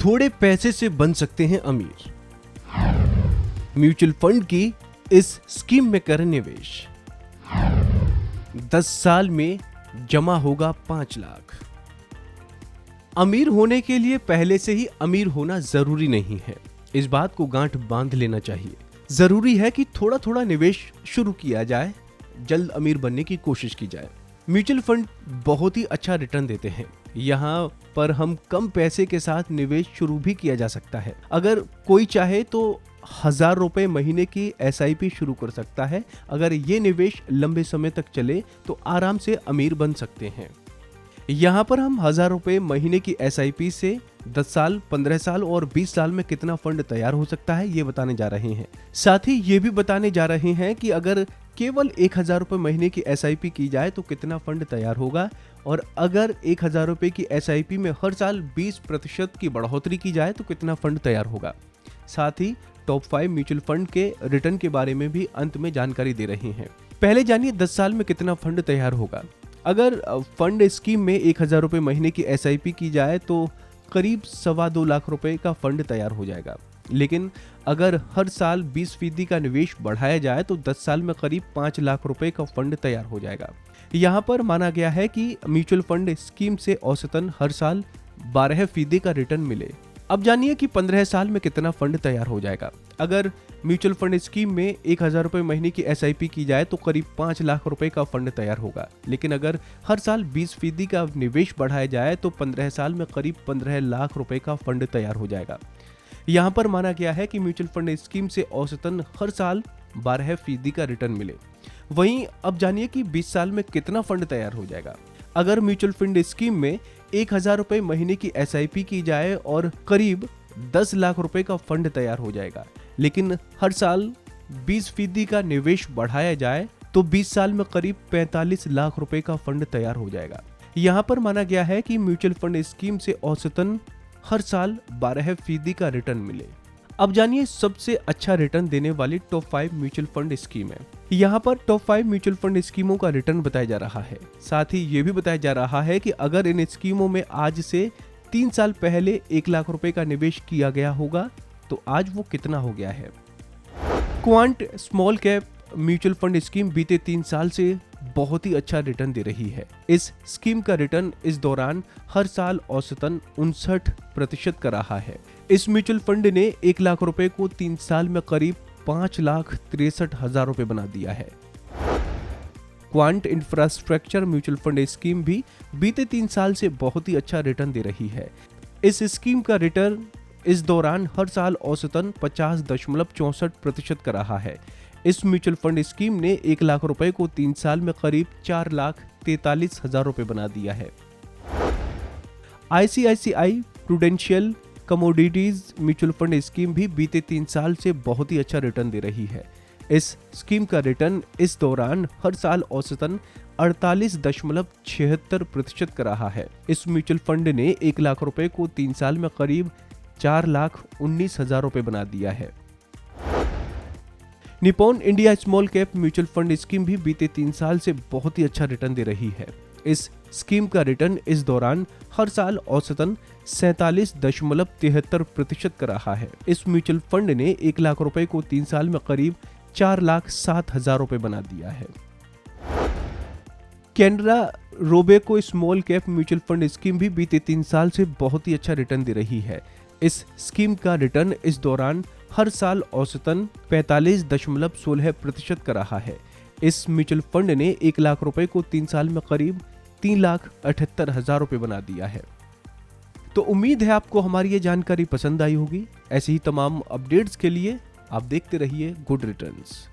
थोड़े पैसे से बन सकते हैं अमीर। म्यूचुअल फंड की इस स्कीम में करें निवेश। 10 साल में जमा होगा 5 लाख। अमीर होने के लिए पहले से ही अमीर होना जरूरी नहीं है, इस बात को गांठ बांध लेना चाहिए। जरूरी है कि थोड़ा थोड़ा निवेश शुरू किया जाए, जल्द अमीर बनने की कोशिश की जाए। म्यूचुअल फंड बहुत ही अच्छा रिटर्न देते हैं। यहाँ पर हम कम पैसे के साथ निवेश शुरू भी किया जा सकता है। अगर कोई चाहे तो 1000 रुपए महीने की SIP शुरू कर सकता है। अगर ये निवेश लंबे समय तक चले तो आराम से अमीर बन सकते हैं। यहाँ पर हम 1000 रुपए महीने की SIP से 10 साल, 15 साल और 20 साल में कितना फंड तैयार हो सकता है ये बताने जा रहे हैं। साथ ही ये भी बताने जा रहे हैं कि अगर केवल 1000 रुपए महीने की SIP की जाए तो कितना फंड तैयार होगा, और अगर 1000 रुपए की SIP में हर साल 20% की बढ़ोतरी की जाए तो कितना फंड तैयार होगा। साथ ही टॉप 5 म्यूचुअल फंड के रिटर्न के बारे में भी अंत में जानकारी दे रहे हैं। पहले जानिए 10 साल में कितना फंड तैयार होगा। अगर फंड स्कीम में 1000 रुपए महीने की SIP की जाए तो करीब 2.25 लाख रुपए का फंड तैयार हो जाएगा। लेकिन अगर हर साल 20% का निवेश बढ़ाया जाए तो 10 साल में करीब 5 लाख रुपए का फंड तैयार हो जाएगा। यहाँ पर माना गया है कि म्यूचुअल फंड स्कीम से औसतन हर साल 12% का रिटर्न मिले। अब जानिए कि 15 साल में कितना फंड तैयार हो जाएगा। अगर म्यूचुअल फंड स्कीम में 1000 रुपए महीने की SIP की जाए तो करीब 5 लाख रुपए का फंड तैयार होगा। लेकिन अगर हर साल 20% का निवेश बढ़ाया जाए तो 15 साल में करीब 15 लाख रुपए का फंड तैयार हो जाएगा। यहाँ पर माना गया है कि म्यूचुअल फंड स्कीम से औसतन हर साल 12% का रिटर्न मिले। वहीं अब जानिए कि 20 साल में कितना फंड तैयार हो जाएगा। अगर म्यूचुअल फंड स्कीम में 1000 रुपए महीने की SIP की जाए और करीब 10 लाख रुपए का फंड तैयार हो जाएगा, लेकिन हर साल 20% का निवेश बढ़ाया जाए तो 20 साल में करीब 45 लाख रुपए का फंड तैयार हो जाएगा। यहाँ पर माना गया है कि म्यूचुअल फंड स्कीम से औसतन हर साल 12% का रिटर्न मिले। अब जानिए सबसे अच्छा रिटर्न देने वाली टॉप 5 म्यूचुअल फंड स्कीम है। यहाँ पर टॉप 5 म्यूचुअल फंड स्कीमों का रिटर्न बताया जा रहा है। साथ ही ये भी बताया जा रहा है कि अगर इन स्कीमों में आज से 3 साल पहले 1 लाख रुपए का निवेश किया गया होगा तो आज वो कितना हो गया है। Quant small cap mutual fund scheme बीते 3 साल से बहुत ही अच्छा रिटर्न दे रही है। इस स्कीम का रिटर्न इस दौरान हर साल औसतन 59% का रहा है। इस म्यूचुअल फंड ने 1 लाख रुपए को 3 साल में करीब 5,63,000 रुपए बना दिया है। Quant infrastructure mutual fund scheme भी बीते 3 साल से बहुत ही अच्छा रिटर्न दे रही है। इस स्कीम का रिटर्न इस दौरान हर साल औसतन 50.64% का रहा है। इस म्यूचुअल फंड स्कीम ने 1 लाख रुपए को 3 साल में करीब 4,43,000 रुपए बना दिया है। ICICI prudential commodities mutual fund scheme भी बीते 3 साल से बहुत ही अच्छा रिटर्न दे रही है। इस स्कीम का रिटर्न इस दौरान हर साल औसतन 48.76% का रहा है। इस म्यूचुअल फंड ने 1 लाख रुपए को 3 साल में करीब 4,19,000 रुपए बना दिया है। Nippon India small cap mutual fund scheme भी बीते 3 साल से बहुत ही अच्छा रिटर्न दे रही है। इस स्कीम का रिटर्न इस दौरान हर साल औसतन 47.73% का रहा है। इस म्यूचुअल फंड ने 1 लाख रुपए को 3 साल में करीब 4,07,000 रुपए बना दिया है। Canara Robeco small cap mutual fund scheme भी बीते 3 साल से बहुत ही अच्छा रिटर्न दे रही है। इस स्कीम का रिटर्न इस दौरान हर साल औसतन 45.16% का रहा है। इस म्यूचुअल फंड ने 1 लाख रुपए को 3 साल में करीब 3,78,000 रुपए बना दिया है। तो उम्मीद है आपको हमारी ये जानकारी पसंद आई होगी। ऐसी ही तमाम अपडेट्स के लिए आप देखते रहिए गुड रिटर्न्स।